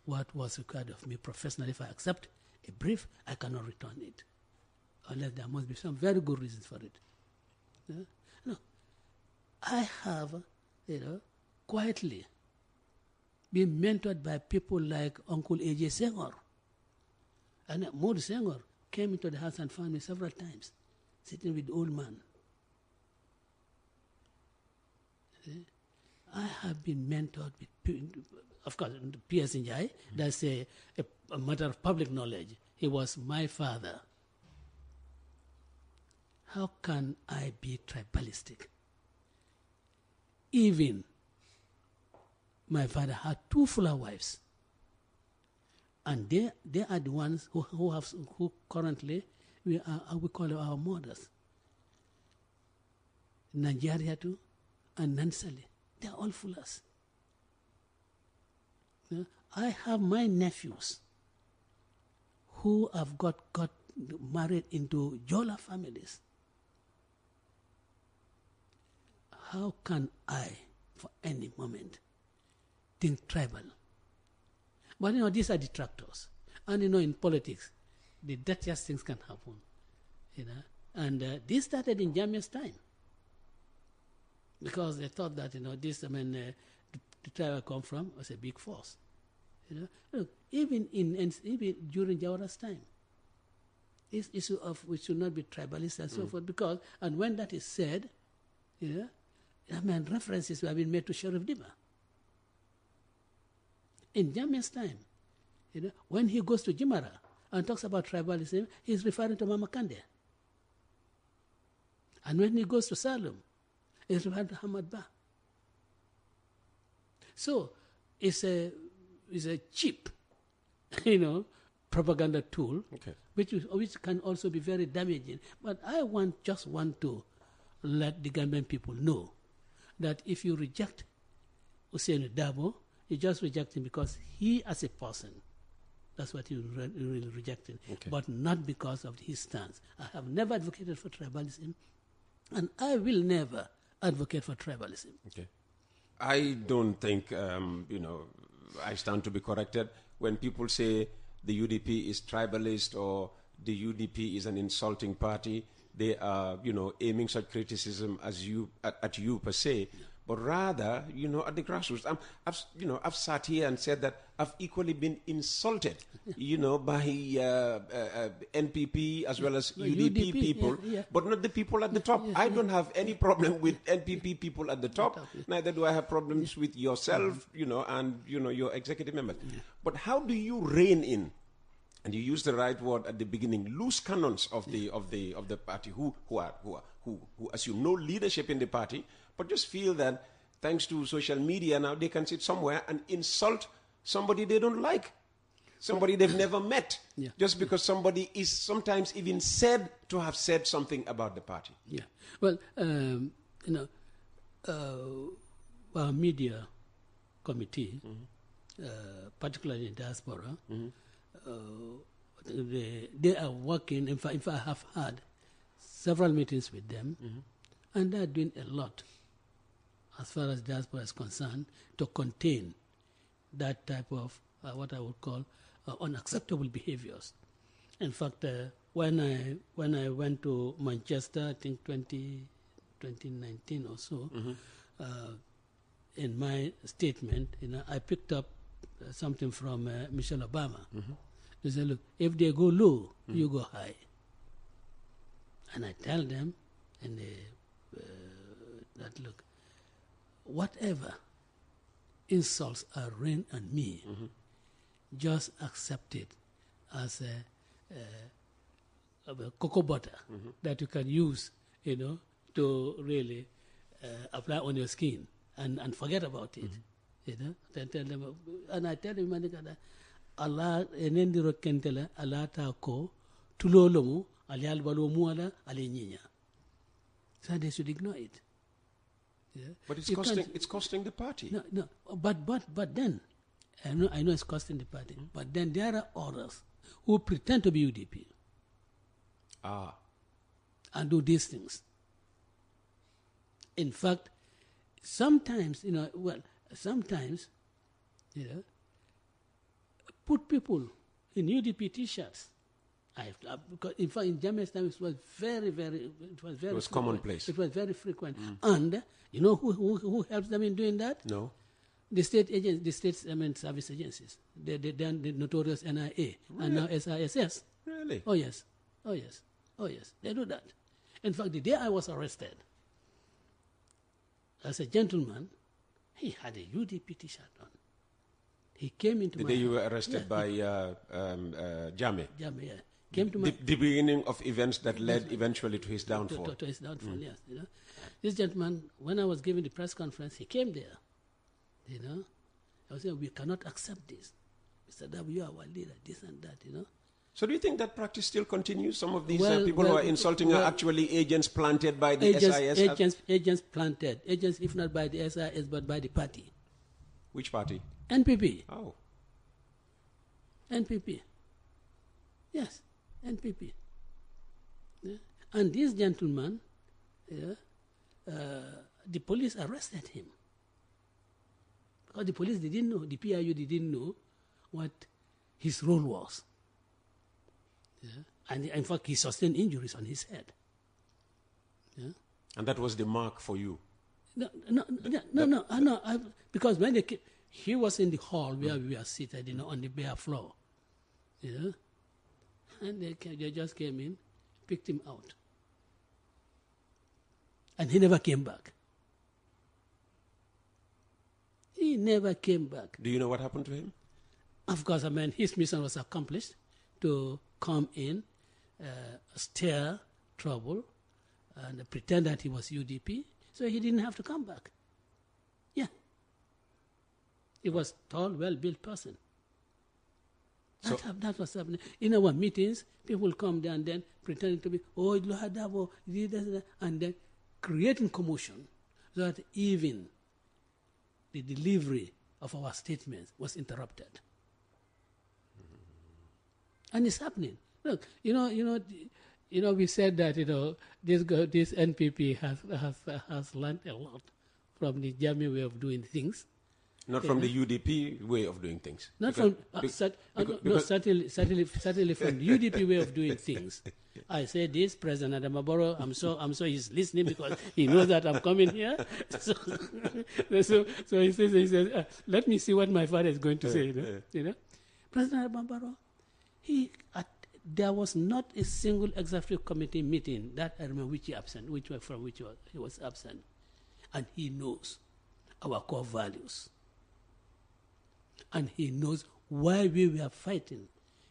what was required of me professionally. If I accept a brief, I cannot return it, unless there must be some very good reasons for it. I have, quietly been mentored by people like Uncle A.J. Senghor. And Maud Senghor came into the house and found me several times, sitting with the old man. I have been mentored with, of course, P.S. Njai. That's a matter of public knowledge. He was my father. How can I be tribalistic? Even my father had 2 fuller wives, and they are the ones who currently we call our mothers. Nigeria too, and Nansali, they are all fullers. I have my nephews who have got married into Jola families. How can I, for any moment, think tribal? But these are detractors. And in politics, the dirtiest things can happen. And this started in Jamia's time. Because they thought that, the tribe I come from was a big force. Look, even during Jawara's time, this issue of we should not be tribalist and so forth, and when that is said, references have been made to Sheriff Dima. In Jamia's time, when he goes to Jimara and talks about tribalism, he's referring to Mama Kande. And when he goes to Salem, he's referring to Hamad Ba. So it's a cheap, propaganda tool, Okay. which can also be very damaging. But I just want to let the Gambian people know that if you reject Hussein Dabo, you just reject him because he as a person, that's what you really rejecting, Okay. but not because of his stance. I have never advocated for tribalism, and I will never advocate for tribalism. Okay. I don't think, I stand to be corrected when people say the UDP is tribalist or the UDP is an insulting party. They are, aiming such criticism at you per se, but rather, at the grassroots. I've sat here and said that I've equally been insulted, by NPP as well as UDP people, but not the people at the top. I don't have any problem with NPP people at the top. Neither do I have problems with yourself, and your executive members. But how do you rein in? And you use the right word at the beginning, loose cannons of the party who assume no leadership in the party, but just feel that thanks to social media now they can sit somewhere and insult somebody they don't like, somebody they've never met, just because somebody is sometimes even said to have said something about the party. Yeah. Well, our media committee, particularly in diaspora, they are working. In fact, I have had several meetings with them, and they are doing a lot as far as diaspora is concerned to contain that type of what I would call unacceptable behaviors. In fact, when I went to Manchester, I think 2019 or so, in my statement, I picked up something from Michelle Obama. They said, look, if they go low, you go high. And I tell them, that look, whatever insults are rained on me, just accept it as a cocoa butter that you can use, to really apply on your skin and forget about it. Then tell them, and I tell them, Allah enendiro kentela Allah ta ko tulolomu ali albalo muala ali nyinya. So they should ignore it. Yeah. But it's costing the party. No. But then I know it's costing the party. But then there are others who pretend to be UDP. And do these things. In fact, sometimes, put people in UDP T-shirts. Because in fact, in Jamaica's time, it was very commonplace. It was very frequent. And you know who helps them in doing that? No. The state agents, service agencies. They done the notorious NIA and now SISS. Really? Oh yes. They do that. In fact, the day I was arrested, as a gentleman, he had a UDP T-shirt on. He came into the my day you house. were arrested by Jame. Jame, yeah. Came to the beginning of events that led eventually to his downfall. To his downfall, yes. This gentleman, when I was giving the press conference, he came there. I was saying, we cannot accept this. Mr. W, you are our leader, this and that, So do you think that practice still continues? Some of these people who are insulting are actually agents planted by the SIS? Agents planted. Agents, if not by the SIS, but by the party. Which party? NPP. Oh. NPP. Yes, NPP. Yeah. And this gentleman, the police arrested him. Because the police didn't know, the PIU didn't know what his role was. Yeah. And in fact, he sustained injuries on his head. Yeah. And that was the mark for you? No. Because when they came, he was in the hall where we were seated, on the bare floor. And they just came in, picked him out. And he never came back. He never came back. Do you know what happened to him? Of course, his mission was accomplished, to come in, stir trouble, and pretend that he was UDP, so he didn't have to come back. Yeah. He was a tall, well-built person. That was happening. In our meetings, people will come there and then pretending to be, oh, Lohadabo, and then creating commotion so that even the delivery of our statements was interrupted. And it's happening. Look, we said that this NPP has learned a lot from the Jammeh way of doing things. Not from the UDP way of doing things. Not from certainly from the UDP way of doing things. I said this, President Adamaboro. I'm sure he's listening because he knows that I'm coming here. So he says, let me see what my father is going to say. President Adamaboro, there was not a single executive committee meeting that I remember which he was absent, and he knows our core values. And he knows why we were fighting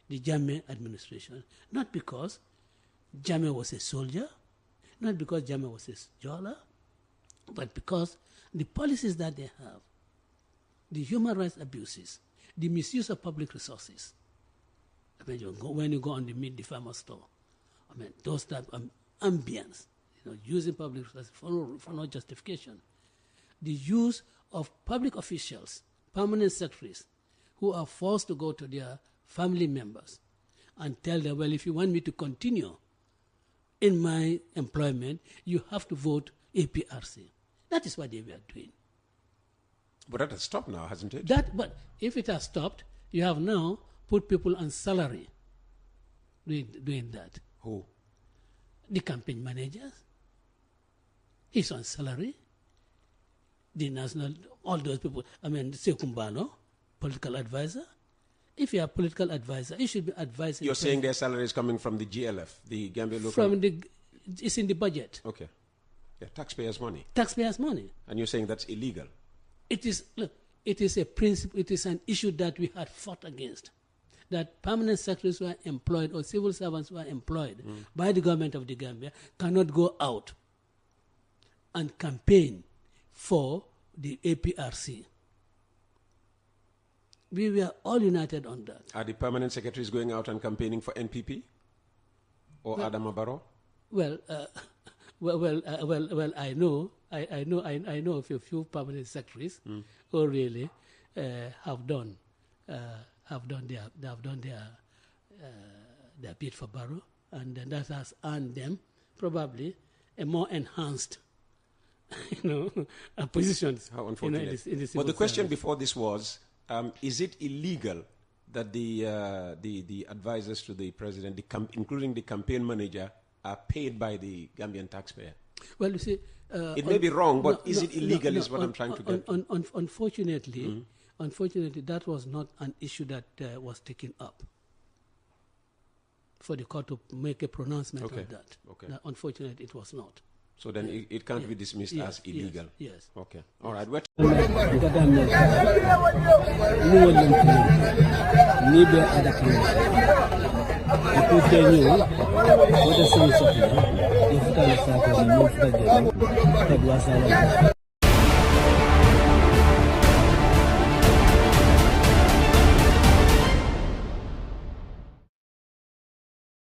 the Jammeh administration. Not because Jammeh was a soldier, not because Jammeh was a Jola, but because the policies that they have, the human rights abuses, the misuse of public resources. I mean, when you go on the meet the farmer store, I mean, those type of ambience, using public resources for no justification. The use of public officials, permanent secretaries, who are forced to go to their family members and tell them, well, if you want me to continue in my employment, you have to vote APRC. That is what they were doing. But that has stopped now, hasn't it? But if it has stopped, you have now put people on salary doing that. Who? The campaign managers. He's on salary. The national, all those people, Sekumbano, political advisor. If you are a political advisor, you should be advising. You're saying their salary is coming from the GLF, the Gambia local? It's in the budget. Okay. Yeah, taxpayers' money. Taxpayers' money. And you're saying that's illegal? It is a principle, it is an issue that we had fought against. That permanent secretaries who are employed or civil servants who are employed by the government of the Gambia cannot go out and campaign for the APRC. We were all united on that. Are the permanent secretaries going out and campaigning for NPP or Adama Barrow? Well, I know of a few permanent secretaries who really have done their bid for Barrow, and that has earned them probably a more enhanced positions. How unfortunate. In the But the question service. before this was, is it illegal that the advisors to the president, including the campaign manager, are paid by the Gambian taxpayer? Well, you see, it may be wrong, but is it illegal? Is what I'm trying to get. Unfortunately, that was not an issue that was taken up for the court to make a pronouncement on that. Okay. Unfortunately, it was not. So then it can't be dismissed as illegal. Yes. Okay. All right. What